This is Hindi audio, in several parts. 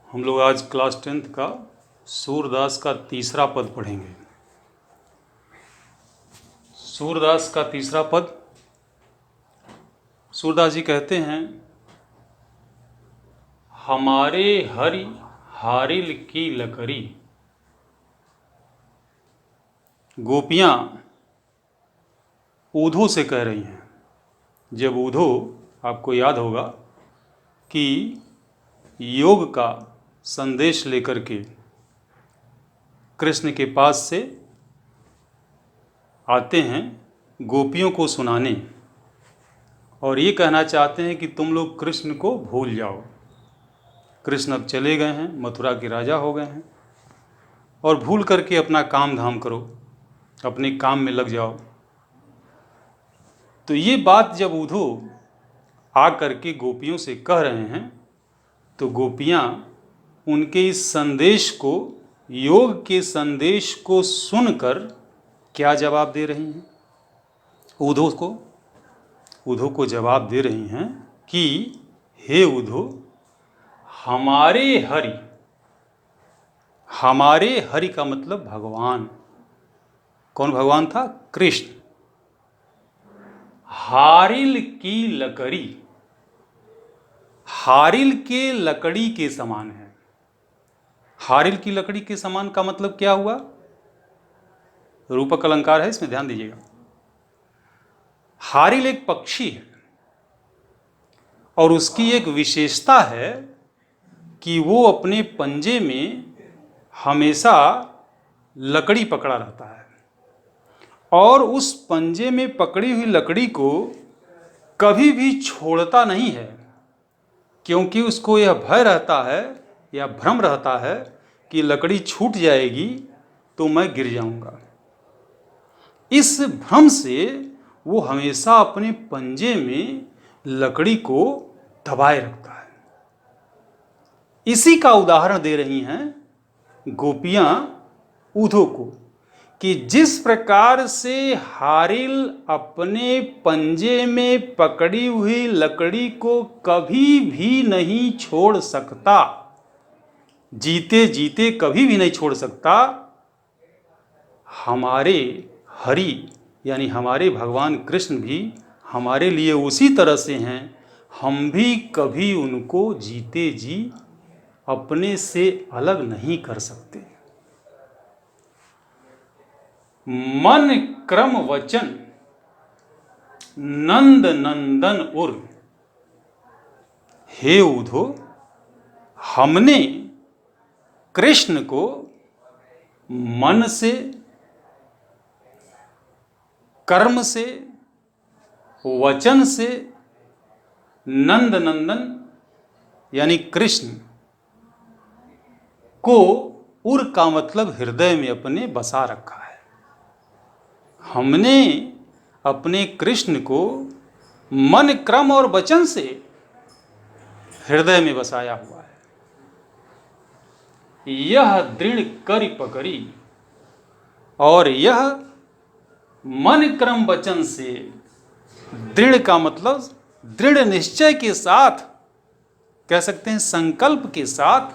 हम लोग आज क्लास 10th का सूरदास का तीसरा पद पढ़ेंगे। सूरदास का तीसरा पद, सूरदास जी कहते हैं, हमारे हरि हारिल की लकड़ी। गोपियाँ ऊधो से कह रही हैं। जब ऊधो, आपको याद होगा कि योग का संदेश लेकर के कृष्ण के पास से आते हैं गोपियों को सुनाने, और ये कहना चाहते हैं कि तुम लोग कृष्ण को भूल जाओ। कृष्ण अब चले गए हैं, मथुरा के राजा हो गए हैं, और भूल करके अपना काम धाम करो, अपने काम में लग जाओ। तो ये बात जब ऊधो आ करके गोपियों से कह रहे हैं, तो गोपियाँ उनके इस संदेश को, योग के संदेश को सुनकर क्या जवाब दे रही हैं? ऊधो को जवाब दे रही हैं कि हे ऊधो, हमारे हरि का मतलब भगवान। कौन भगवान था? कृष्ण। हारिल की लकड़ी, हारिल के लकड़ी के समान है। हारिल की लकड़ी के समान का मतलब क्या हुआ? रूपक अलंकार है, इसमें ध्यान दीजिएगा। हारिल एक पक्षी है, और उसकी एक विशेषता है कि वो अपने पंजे में हमेशा लकड़ी पकड़ा रहता है, और उस पंजे में पकड़ी हुई लकड़ी को कभी भी छोड़ता नहीं है, क्योंकि उसको यह भय रहता है या भ्रम रहता है कि लकड़ी छूट जाएगी तो मैं गिर जाऊंगा। इस भ्रम से वो हमेशा अपने पंजे में लकड़ी को दबाए रखता है। इसी का उदाहरण दे रही हैं गोपियां ऊधो को, कि जिस प्रकार से हारिल अपने पंजे में पकड़ी हुई लकड़ी को कभी भी नहीं छोड़ सकता, जीते जीते कभी भी नहीं छोड़ सकता, हमारे हरि यानी हमारे भगवान कृष्ण भी हमारे लिए उसी तरह से हैं। हम भी कभी उनको जीते जी अपने से अलग नहीं कर सकते। मन क्रम वचन नंद नंदन उर। हे ऊधो, हमने कृष्ण को मन से, कर्म से, वचन से, नंद नंदन यानी कृष्ण को, उर का मतलब हृदय में अपने बसा रखा है। हमने अपने कृष्ण को मन, क्रम और वचन से हृदय में बसाया हुआ है। यह दृढ़ करी पकड़ी, और यह मन, क्रम, वचन से, दृढ़ का मतलब दृढ़ निश्चय के साथ, कह सकते हैं संकल्प के साथ,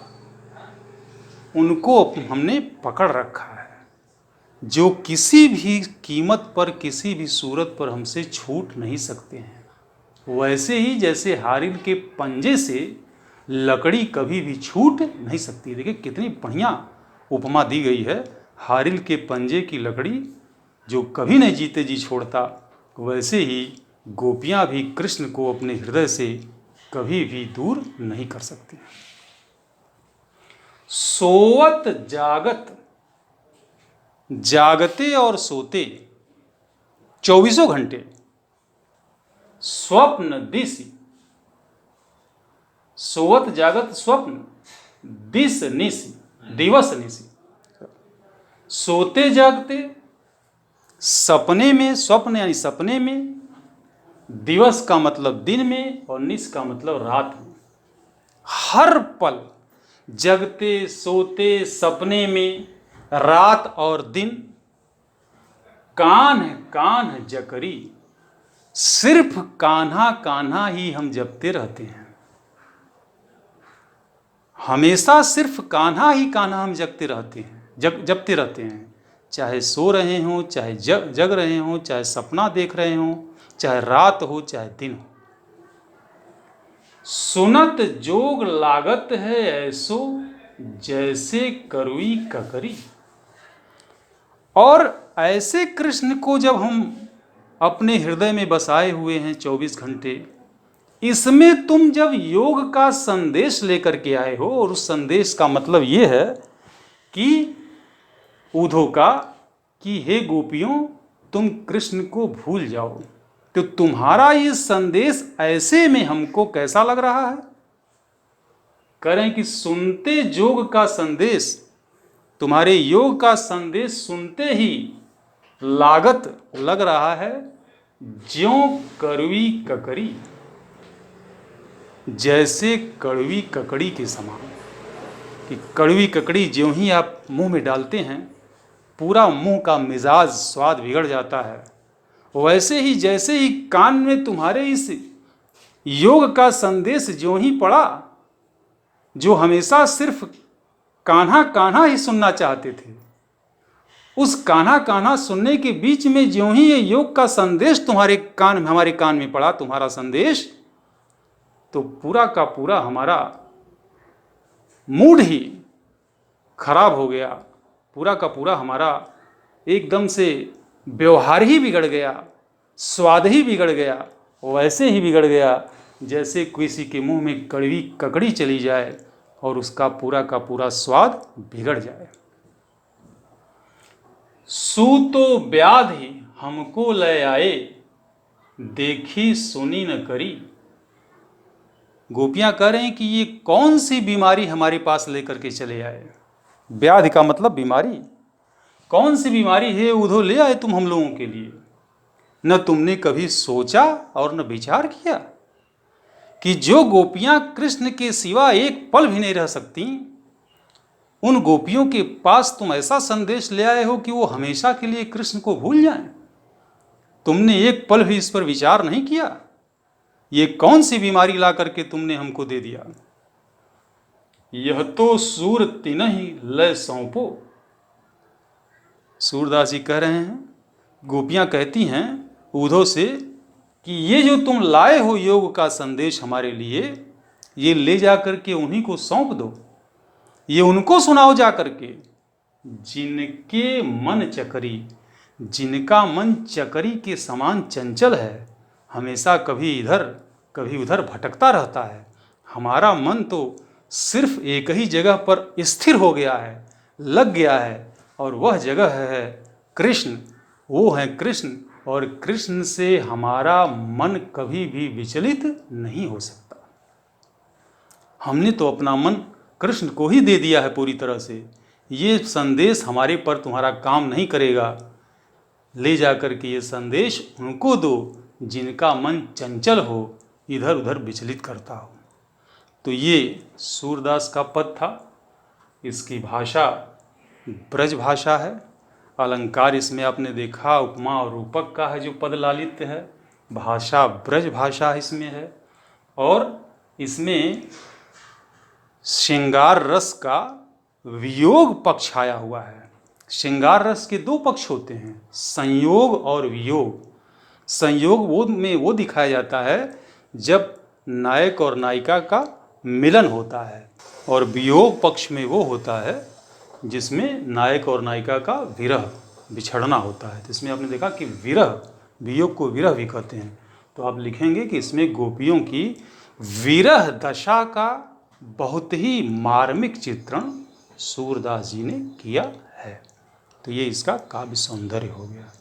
उनको हमने पकड़ रखा है, जो किसी भी कीमत पर, किसी भी सूरत पर हमसे छूट नहीं सकते हैं। वैसे ही जैसे हारिल के पंजे से लकड़ी कभी भी छूट नहीं सकती। देखिए कितनी बढ़िया उपमा दी गई है। हारिल के पंजे की लकड़ी जो कभी नहीं जीते जी छोड़ता, वैसे ही गोपियां भी कृष्ण को अपने हृदय से कभी भी दूर नहीं कर सकती। सोवत जागत, जागते और सोते 24 घंटे स्वप्न दिशि। सोवत जागत स्वप्न, दिस निशि, दिवस निशि। सोते जागते, सपने में, स्वप्न यानी सपने में, दिवस का मतलब दिन में, और निश का मतलब रात में। हर पल जगते, सोते, सपने में, रात और दिन, कान्ह कान्ह जकरी, सिर्फ कान्हा कान्हा ही हम जपते रहते हैं। हमेशा सिर्फ कान्हा ही कान्हा हम जगते रहते हैं, चाहे सो रहे हों, चाहे जग रहे हों, चाहे सपना देख रहे हों, चाहे रात हो चाहे दिन हो। सुनत जोग लागत है ऐसो जैसे करुई ककरी। और ऐसे कृष्ण को जब हम अपने हृदय में बसाए हुए हैं 24 घंटे, इसमें तुम जब योग का संदेश लेकर के आए हो, और उस संदेश का मतलब ये है कि उद्धव का कि हे गोपियों, तुम कृष्ण को भूल जाओ, तो तुम्हारा ये संदेश ऐसे में हमको कैसा लग रहा है? करें कि सुनते जोग का संदेश, तुम्हारे योग का संदेश सुनते ही लागत लग रहा है ज्यों कड़वी ककड़ी, जैसे कड़वी ककड़ी के समान। कि कड़वी ककड़ी ज्यों ही आप मुंह में डालते हैं, पूरा मुंह का मिजाज स्वाद बिगड़ जाता है। वैसे ही जैसे ही कान में तुम्हारे इस योग का संदेश ज्यों ही पड़ा, जो हमेशा सिर्फ कान्हा कान्हा ही सुनना चाहते थे, उस कान्हा कान्हा सुनने के बीच में ज्यों ही ये योग का संदेश हमारे कान में पड़ा, तुम्हारा संदेश, तो पूरा का पूरा हमारा मूड ही खराब हो गया। पूरा का पूरा हमारा एकदम से व्यवहार ही बिगड़ गया, स्वाद ही बिगड़ गया, वैसे ही बिगड़ गया जैसे किसी के मुंह में कड़वी ककड़ी चली जाए और उसका पूरा का पूरा स्वाद बिगड़ जाए। सूतो व्याधि हमको ले आए, देखी सुनी न करी। गोपियां कह रहे हैं कि ये कौन सी बीमारी हमारे पास लेकर के चले आए। व्याधि का मतलब बीमारी। कौन सी बीमारी है उधो ले आए तुम हम लोगों के लिए? न तुमने कभी सोचा और न विचार किया कि जो गोपियां कृष्ण के सिवा एक पल भी नहीं रह सकती, उन गोपियों के पास तुम ऐसा संदेश ले आए हो कि वो हमेशा के लिए कृष्ण को भूल जाएं। तुमने एक पल भी इस पर विचार नहीं किया। ये कौन सी बीमारी ला करके तुमने हमको दे दिया? यह तो सूर तिनहि लय सौंपो। सूरदास जी कह रहे हैं, गोपियां कहती हैं उद्धव से कि ये जो तुम लाए हो योग का संदेश हमारे लिए, ये ले जा करके उन्हीं को सौंप दो, ये उनको सुनाओ जा करके। जिनके मन चकरी, जिनका मन चकरी के समान चंचल है, हमेशा कभी इधर कभी उधर भटकता रहता है। हमारा मन तो सिर्फ एक ही जगह पर स्थिर हो गया है, लग गया है, और वह जगह है कृष्ण। वो है कृष्ण, और कृष्ण से हमारा मन कभी भी विचलित नहीं हो सकता। हमने तो अपना मन कृष्ण को ही दे दिया है पूरी तरह से। ये संदेश हमारे पर तुम्हारा काम नहीं करेगा। ले जा कर के ये संदेश उनको दो जिनका मन चंचल हो, इधर उधर विचलित करता हो। तो ये सूरदास का पद था। इसकी भाषा ब्रज भाषा है। अलंकार इसमें आपने देखा उपमा और रूपक का है, जो पद लालित्य है। भाषा ब्रज भाषा इसमें है, और इसमें श्रृंगार रस का वियोग पक्ष आया हुआ है। श्रृंगार रस के दो पक्ष होते हैं, संयोग और वियोग। संयोग वो दिखाया जाता है जब नायक और नायिका का मिलन होता है, और वियोग पक्ष में वो होता है जिसमें नायक और नायिका का विरह, बिछड़ना होता है। तो इसमें आपने देखा कि विरह, वियोग को विरह भी कहते हैं। तो आप लिखेंगे कि इसमें गोपियों की विरह दशा का बहुत ही मार्मिक चित्रण सूरदास जी ने किया है। तो ये इसका काव्य सौंदर्य हो गया।